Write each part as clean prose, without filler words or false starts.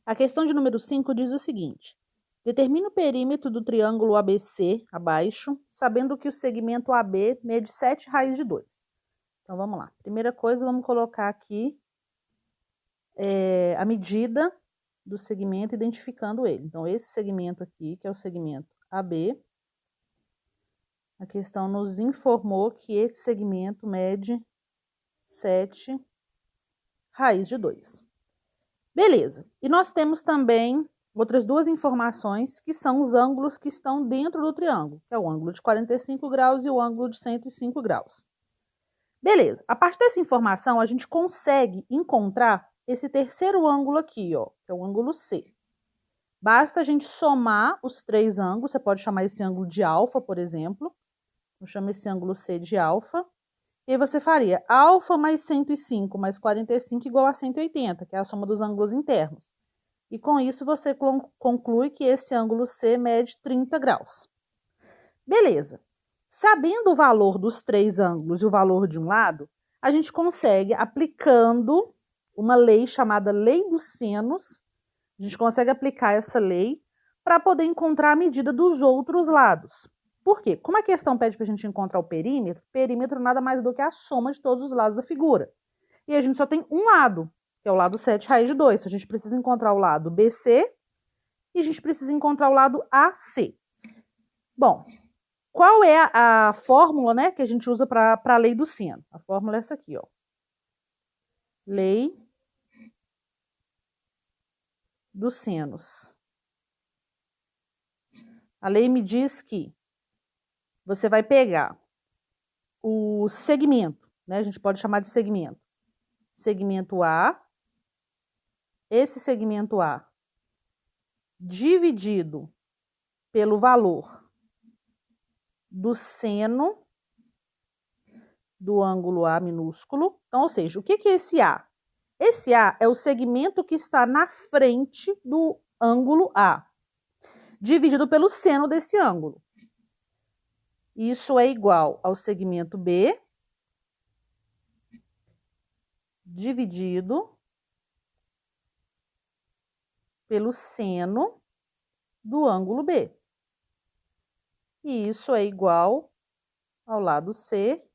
A questão de número 5 diz o seguinte: determine o perímetro do triângulo ABC abaixo, sabendo que o segmento AB mede 7 raiz de 2. Então, vamos lá. Primeira coisa, vamos colocar aqui a medida do segmento, identificando ele. Então, esse segmento aqui, que é o segmento AB, a questão nos informou que esse segmento mede 7 raiz de 2. Beleza. E nós temos também outras duas informações, que são os ângulos que estão dentro do triângulo, que é o ângulo de 45 graus e o ângulo de 105 graus. Beleza. A partir dessa informação, a gente consegue encontrar esse terceiro ângulo aqui, ó, que é o ângulo C. Basta a gente somar os três ângulos, você pode chamar esse ângulo de alfa, por exemplo. Eu chamo esse ângulo C de alfa. E aí você faria alfa mais 105 mais 45 igual a 180, que é a soma dos ângulos internos. E com isso você conclui que esse ângulo C mede 30 graus. Beleza. Sabendo o valor dos três ângulos e o valor de um lado, a gente consegue, aplicando uma lei chamada lei dos senos, a gente consegue aplicar essa lei para poder encontrar a medida dos outros lados. Por quê? Como a questão pede para a gente encontrar o perímetro nada mais do que a soma de todos os lados da figura. E a gente só tem um lado, que é o lado 7 raiz de 2. Então, a gente precisa encontrar o lado BC e a gente precisa encontrar o lado AC. Bom, qual é a fórmula, né, que a gente usa para a lei do seno? A fórmula é essa aqui, ó. Lei dos senos. A lei me diz que você vai pegar o segmento, né? A gente pode chamar de segmento. Segmento A, esse segmento A, dividido pelo valor do seno do ângulo A minúsculo. Então, ou seja, o que é esse A? Esse A é o segmento que está na frente do ângulo A, dividido pelo seno desse ângulo. Isso é igual ao segmento B, dividido pelo seno do ângulo B. E isso é igual ao lado C,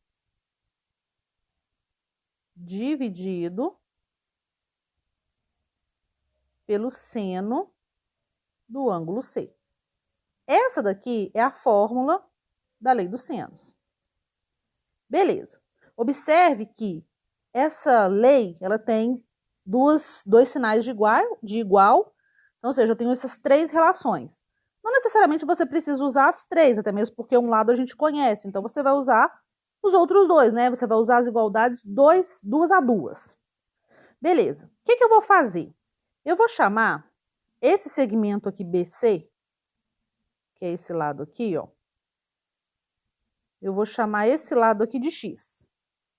dividido pelo seno do ângulo C. Essa daqui é a fórmula da lei dos senos. Beleza. Observe que essa lei, ela tem dois sinais de igual, então, ou seja, eu tenho essas três relações. Não necessariamente você precisa usar as três, até mesmo porque um lado a gente conhece, então você vai usar os outros dois, né? Você vai usar as igualdades 2 a 2. Beleza. O que eu vou fazer? Eu vou chamar esse segmento aqui BC, que é esse lado aqui, ó. Eu vou chamar esse lado aqui de X.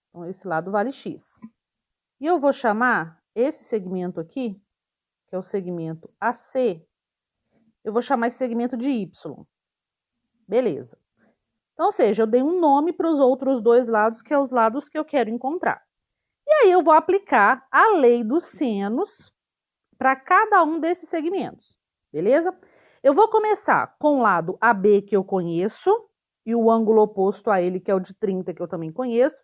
Então, esse lado vale X. E eu vou chamar esse segmento aqui, que é o segmento AC, eu vou chamar esse segmento de Y. Beleza. Então, ou seja, eu dei um nome para os outros dois lados, que é os lados que eu quero encontrar. E aí eu vou aplicar a lei dos senos para cada um desses segmentos. Beleza? Eu vou começar com o lado AB, que eu conheço, e o ângulo oposto a ele, que é o de 30, que eu também conheço.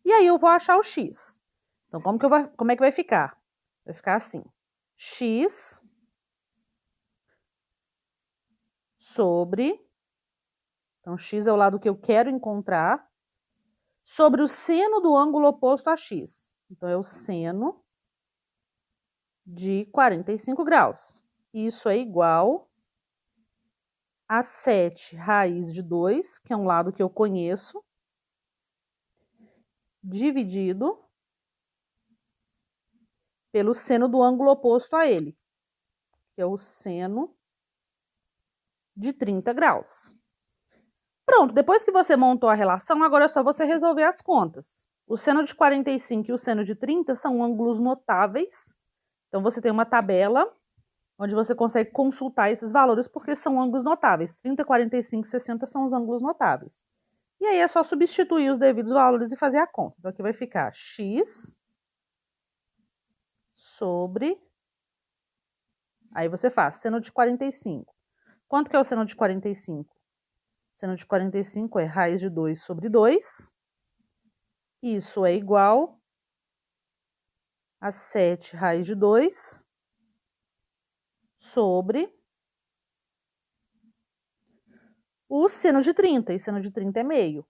E aí eu vou achar o X. Então, como é que vai ficar? Vai ficar assim. X sobre... Então, X é o lado que eu quero encontrar. Sobre o seno do ângulo oposto a X. Então, é o seno de 45 graus. Isso é igual a 7 raiz de 2, que é um lado que eu conheço, dividido pelo seno do ângulo oposto a ele, que é o seno de 30 graus. Pronto, depois que você montou a relação, agora é só você resolver as contas. O seno de 45 e o seno de 30 são ângulos notáveis. Então, você tem uma tabela onde você consegue consultar esses valores, porque são ângulos notáveis. 30, 45 e 60 são os ângulos notáveis. E aí é só substituir os devidos valores e fazer a conta. Então, aqui vai ficar X sobre Aí você faz seno de 45. Quanto que é o seno de 45? Seno de 45 é raiz de 2 sobre 2. Isso é igual a 7 raiz de 2 sobre o seno de 30. E seno de 30 é meio.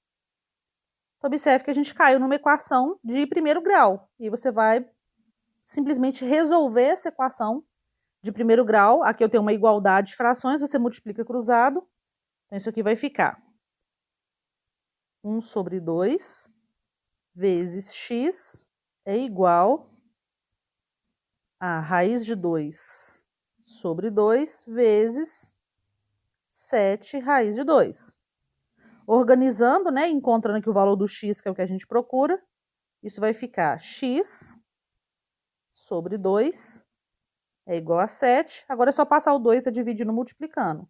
Então, observe que a gente caiu numa equação de primeiro grau. E você vai simplesmente resolver essa equação de primeiro grau. Aqui eu tenho uma igualdade de frações, você multiplica cruzado. Então, isso aqui vai ficar 1 sobre 2 vezes x é igual a raiz de 2 sobre 2 vezes 7 raiz de 2. Organizando, né, encontrando aqui o valor do x, que é o que a gente procura, isso vai ficar x sobre 2 é igual a 7. Agora é só passar o 2 dividindo multiplicando.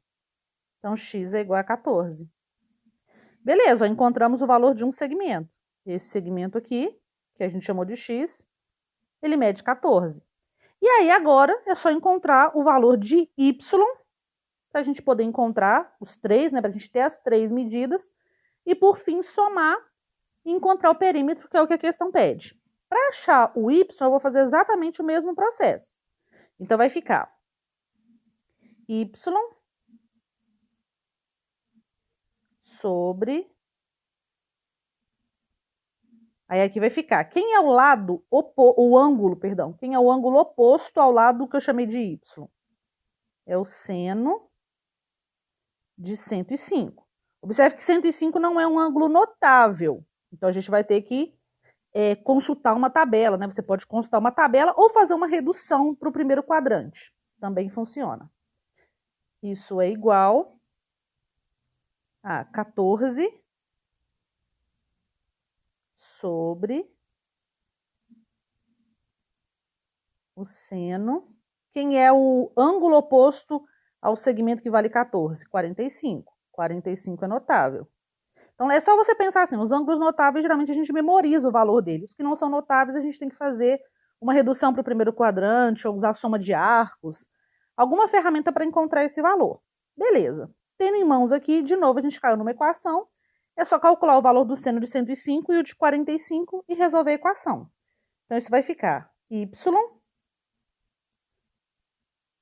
Então, x é igual a 14. Beleza, ó, encontramos o valor de um segmento. Esse segmento aqui, que a gente chamou de x, ele mede 14. E aí, agora, é só encontrar o valor de y, para a gente poder encontrar os três, né, para a gente ter as três medidas, e, por fim, somar e encontrar o perímetro, que é o que a questão pede. Para achar o y, eu vou fazer exatamente o mesmo processo. Então, vai ficar y sobre... Aí aqui vai ficar, quem é o lado, o ângulo, perdão, quem é o ângulo oposto ao lado que eu chamei de y? É o seno de 105. Observe que 105 não é um ângulo notável. Então, a gente vai ter que consultar uma tabela, né? Você pode consultar uma tabela ou fazer uma redução para o primeiro quadrante. Também funciona. Isso é igual a 14 sobre o seno. Quem é o ângulo oposto ao segmento que vale 14? 45. 45 é notável. Então, é só você pensar assim, os ângulos notáveis, geralmente a gente memoriza o valor deles. Os que não são notáveis, a gente tem que fazer uma redução para o primeiro quadrante, ou usar soma de arcos, alguma ferramenta para encontrar esse valor. Beleza. Tendo em mãos aqui, de novo, a gente caiu numa equação. É só calcular o valor do seno de 105 e o de 45 e resolver a equação. Então, isso vai ficar y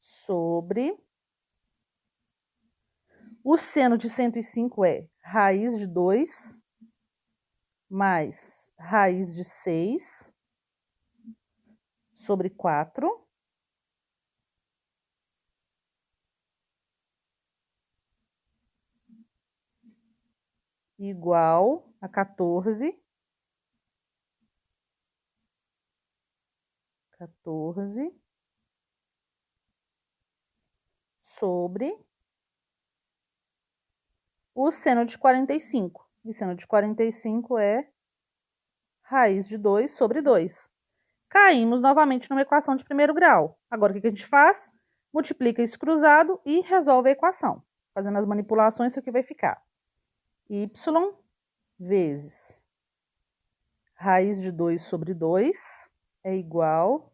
sobre... O seno de 105 é raiz de 2 mais raiz de 6 sobre 4 igual a 14 sobre o seno de 45. E seno de 45 é raiz de 2 sobre 2. Caímos novamente numa equação de primeiro grau. Agora, o que a gente faz? Multiplica isso cruzado e resolve a equação. Fazendo as manipulações, isso aqui vai ficar y vezes raiz de 2 sobre 2 é igual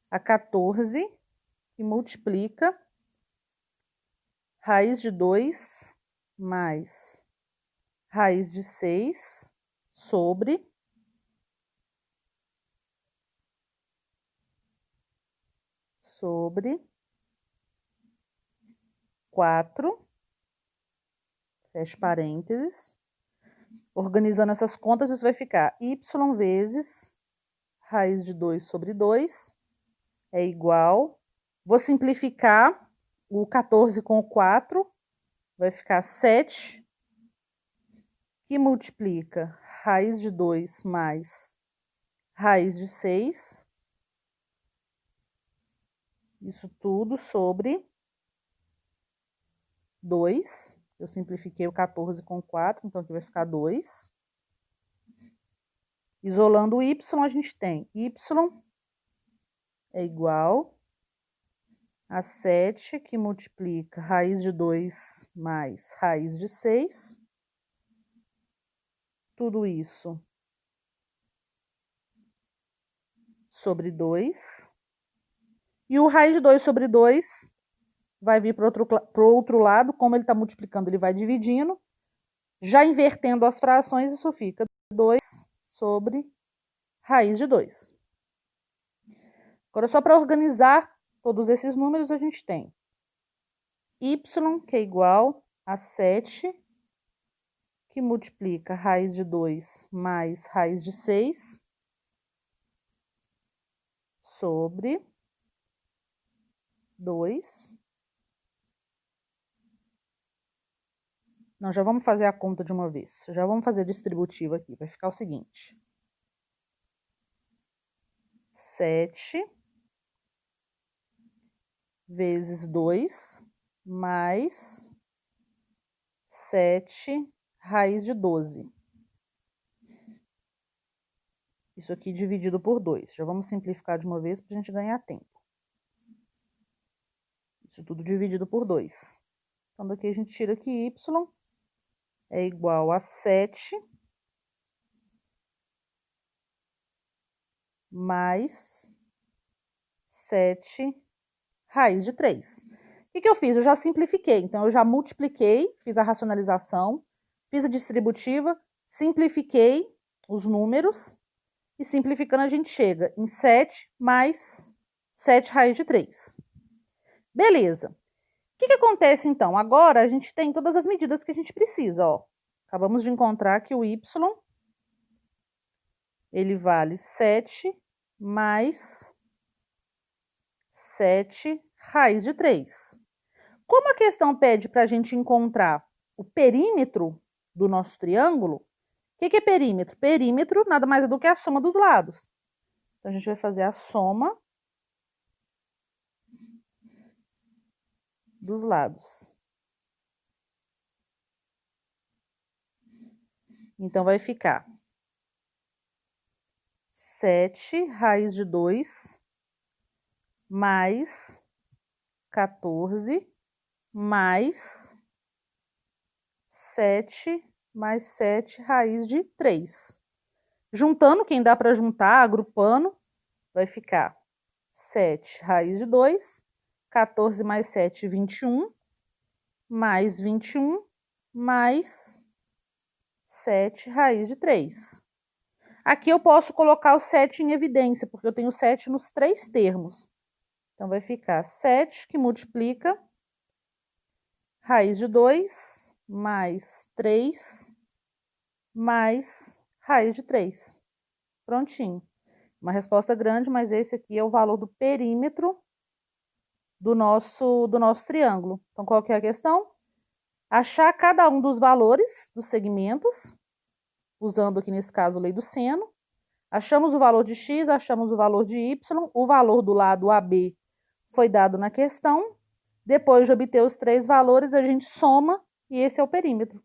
a 14, que multiplica raiz de 2 mais raiz de 6 sobre 4, fecha parênteses. Organizando essas contas, isso vai ficar y vezes raiz de 2 sobre 2 é igual... Vou simplificar o 14 com o 4, vai ficar 7, que multiplica raiz de 2 mais raiz de 6. Isso tudo sobre 2. Eu simplifiquei o 14 com 4, então aqui vai ficar 2. Isolando o y, a gente tem y é igual a 7, que multiplica raiz de 2 mais raiz de 6. Tudo isso sobre 2. E o raiz de 2 sobre 2 vai vir para o outro lado, como ele está multiplicando, ele vai dividindo. Já invertendo as frações, isso fica 2 sobre raiz de 2. Agora, só para organizar todos esses números, a gente tem y, que é igual a 7, que multiplica raiz de 2 mais raiz de 6, sobre 2. Não, já vamos fazer a conta de uma vez. Já vamos fazer distributivo aqui. Vai ficar o seguinte. 7 vezes 2 mais 7 raiz de 12. Isso aqui dividido por 2. Já vamos simplificar de uma vez para a gente ganhar tempo. Isso tudo dividido por 2. Então, daqui a gente tira que y é igual a 7 mais 7 raiz de 3. O que eu fiz? Eu já simplifiquei. Então, eu já multipliquei, fiz a racionalização, fiz a distributiva, simplifiquei os números e simplificando a gente chega em 7 mais 7 raiz de 3. Beleza. O que acontece então? Agora a gente tem todas as medidas que a gente precisa, ó. Acabamos de encontrar que o y, ele vale 7 mais 7 raiz de 3. Como a questão pede para a gente encontrar o perímetro do nosso triângulo, o que é perímetro? Perímetro nada mais é do que a soma dos lados. Então, a gente vai fazer a soma dos lados. Então, vai ficar 7 raiz de 2 mais 14 mais 7 mais 7 raiz de 3. Juntando, quem dá para juntar, agrupando, vai ficar 7 raiz de 2, 14 mais 7, 21, mais 21, mais 7 raiz de 3. Aqui eu posso colocar o 7 em evidência, porque eu tenho 7 nos 3 termos. Então, vai ficar 7 que multiplica raiz de 2 mais 3 mais raiz de 3. Prontinho. Uma resposta grande, mas esse aqui é o valor do perímetro do nosso triângulo. Então, qual que é a questão? Achar cada um dos valores dos segmentos, usando aqui nesse caso a lei do seno. Achamos o valor de x, achamos o valor de y, o valor do lado AB foi dado na questão. Depois de obter os 3 valores, a gente soma e esse é o perímetro.